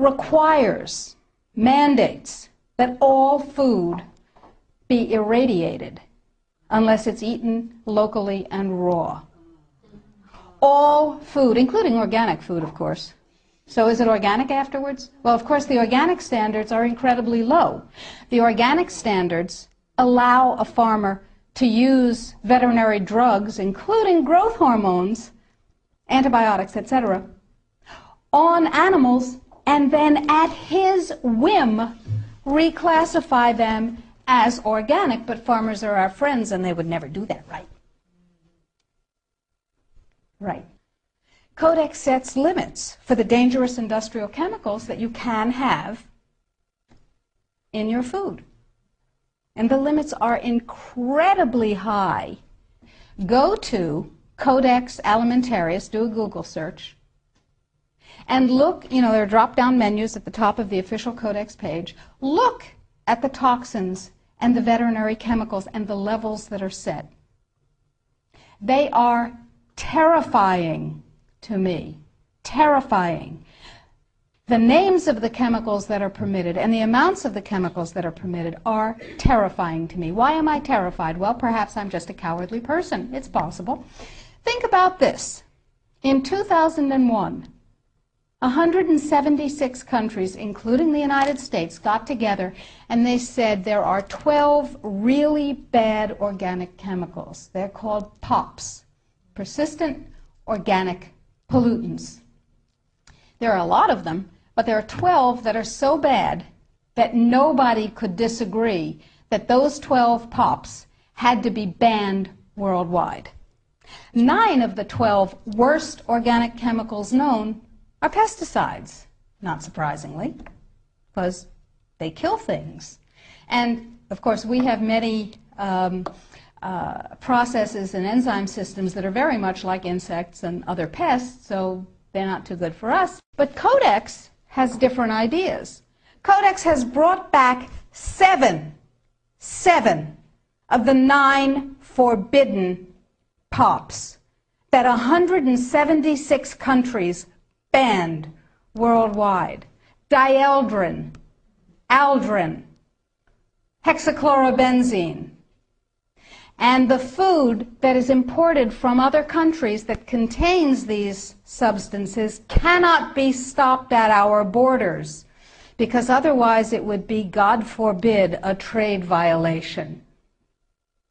requires, mandates that all food be irradiated unless it's eaten locally and raw. All food, including organic food, of course. So is it organic afterwards? Well, of course, the organic standards are incredibly low. The organic standards allow a farmer to use veterinary drugs, including growth hormones, antibiotics, etc., on animals, and then at his whim reclassify them as organic. But farmers are our friends, and they would never do that, right? Right. Codex sets limits for the dangerous industrial chemicals that you can have in your food. And the limits are incredibly high. Go to Codex Alimentarius, do a Google search, and look, there are drop-down menus at the top of the official Codex page. Look at the toxins and the veterinary chemicals and the levels that are set. They are terrifying to me, terrifying. The names of the chemicals that are permitted and the amounts of the chemicals that are permitted are terrifying to me. Why am I terrified? Well, perhaps I'm just a cowardly person. It's possible. Think about this. In 2001, 176 countries, including the United States, got together and they said there are 12 really bad organic chemicals. They're called POPs, persistent organic pollutants. There are a lot of them, but there are 12 that are so bad that nobody could disagree that those 12 POPs had to be banned worldwide. 9 of the 12 worst organic chemicals known are pesticides, not surprisingly, because they kill things. And, of course, we have many processes and enzyme systems that are very much like insects and other pests, so they're not too good for us. But Codex has different ideas. Codex has brought back seven of the 9 forbidden POPs that 176 countries banned worldwide. Dieldrin, aldrin, hexachlorobenzene. And the food that is imported from other countries that contains these substances cannot be stopped at our borders, because otherwise it would be, God forbid, a trade violation.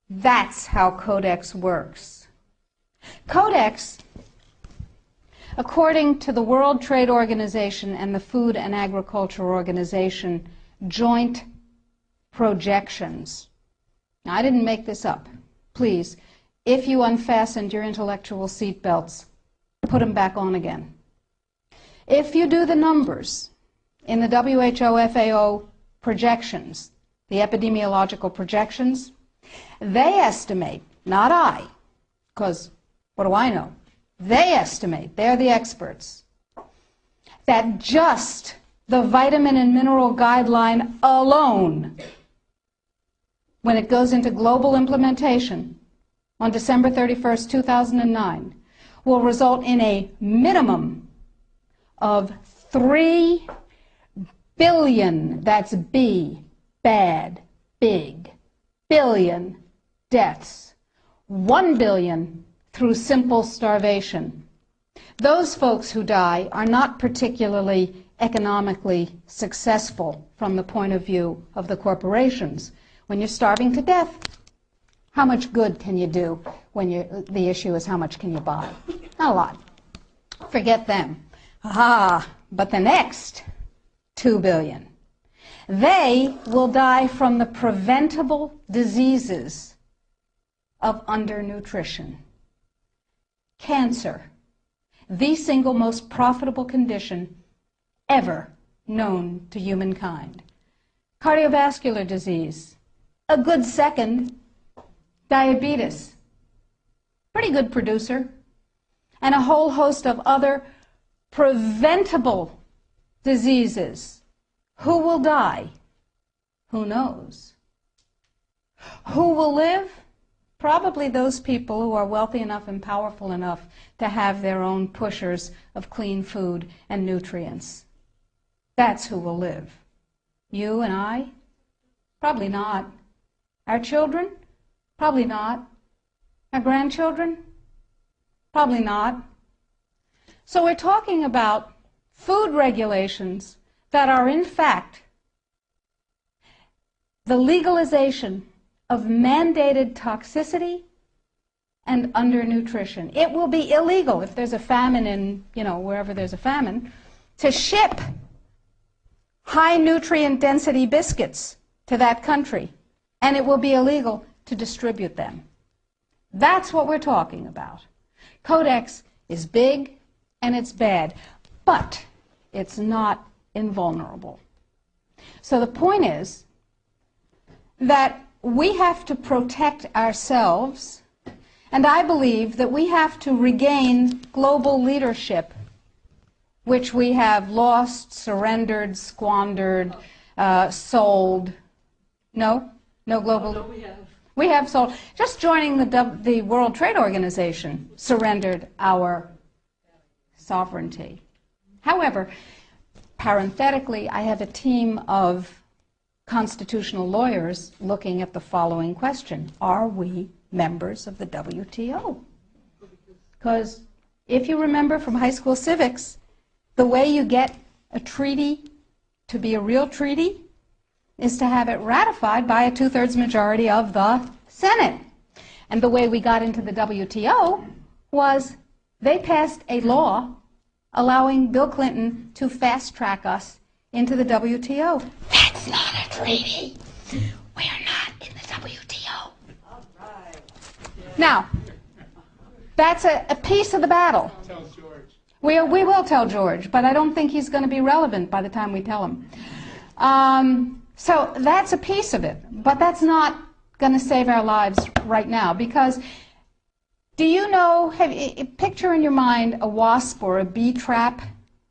That's how Codex works. Codex, according to the World Trade Organization and the Food and Agriculture Organization joint projections. Now, I didn't make this up. Please, if you unfastened your intellectual seatbelts, put them back on again. If you do the numbers in the WHO-FAO projections, the epidemiological projections, they estimate, not I, because what do I know? They estimate, they're the experts, that just the vitamin and mineral guideline alone, when it goes into global implementation on December 31st, 2009, will result in a minimum of 3 billion, that's B, bad, big, billion deaths, 1 billion through simple starvation. Those folks who die are not particularly economically successful from the point of view of the corporations. When you're starving to death, how much good can you do when the issue is how much can you buy? Not a lot. Forget them. But the next 2 billion, they will die from the preventable diseases of undernutrition. Cancer, the single most profitable condition ever known to humankind. Cardiovascular disease, a good second. Diabetes, pretty good producer. And a whole host of other preventable diseases. Who will die? Who knows? Who will live? Probably those people who are wealthy enough and powerful enough to have their own pushers of clean food and nutrients. That's who will live. You and I? Probably not. Our children? Probably not. Our grandchildren? Probably not. So we're talking about food regulations that are in fact the legalization of mandated toxicity and undernutrition. It will be illegal if there's a famine in, wherever there's a famine, to ship high nutrient density biscuits to that country, and it will be illegal to distribute them. That's what we're talking about. Codex is big and it's bad, but it's not invulnerable. So the point is that we have to protect ourselves, and I believe that we have to regain global leadership, which we have lost, surrendered, squandered, sold. No global. No, we have. We have sold. Just joining the World Trade Organization surrendered our sovereignty. However, parenthetically, I have a team of constitutional lawyers looking at the following question: are we members of the WTO? Because if you remember from high school civics, the way you get a treaty to be a real treaty is to have it ratified by a 2/3 majority of the Senate. And the way we got into the WTO was they passed a law allowing Bill Clinton to fast-track us into the WTO. That's not a treaty. We are not in the WTO. All right. Now, that's a piece of the battle. Tell George. We will tell George, but I don't think he's going to be relevant by the time we tell him. So that's a piece of it, but that's not going to save our lives right now, because do you know, picture in your mind a wasp or a bee trap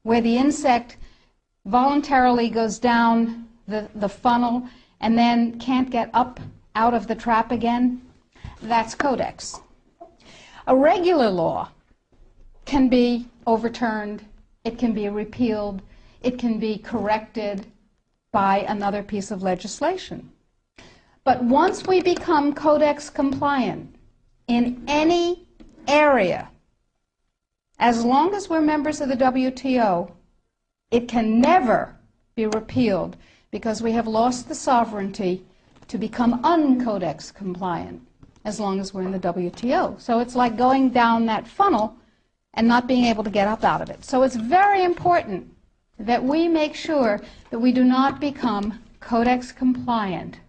where the insect voluntarily goes down the funnel and then can't get up out of the trap again? That's Codex. A regular law can be overturned, it can be repealed, it can be corrected by another piece of legislation. But once we become Codex compliant in any area, as long as we're members of the WTO, it can never be repealed, because we have lost the sovereignty to become un-Codex compliant as long as we're in the WTO. So it's like going down that funnel and not being able to get up out of it. So it's very important that we make sure that we do not become Codex compliant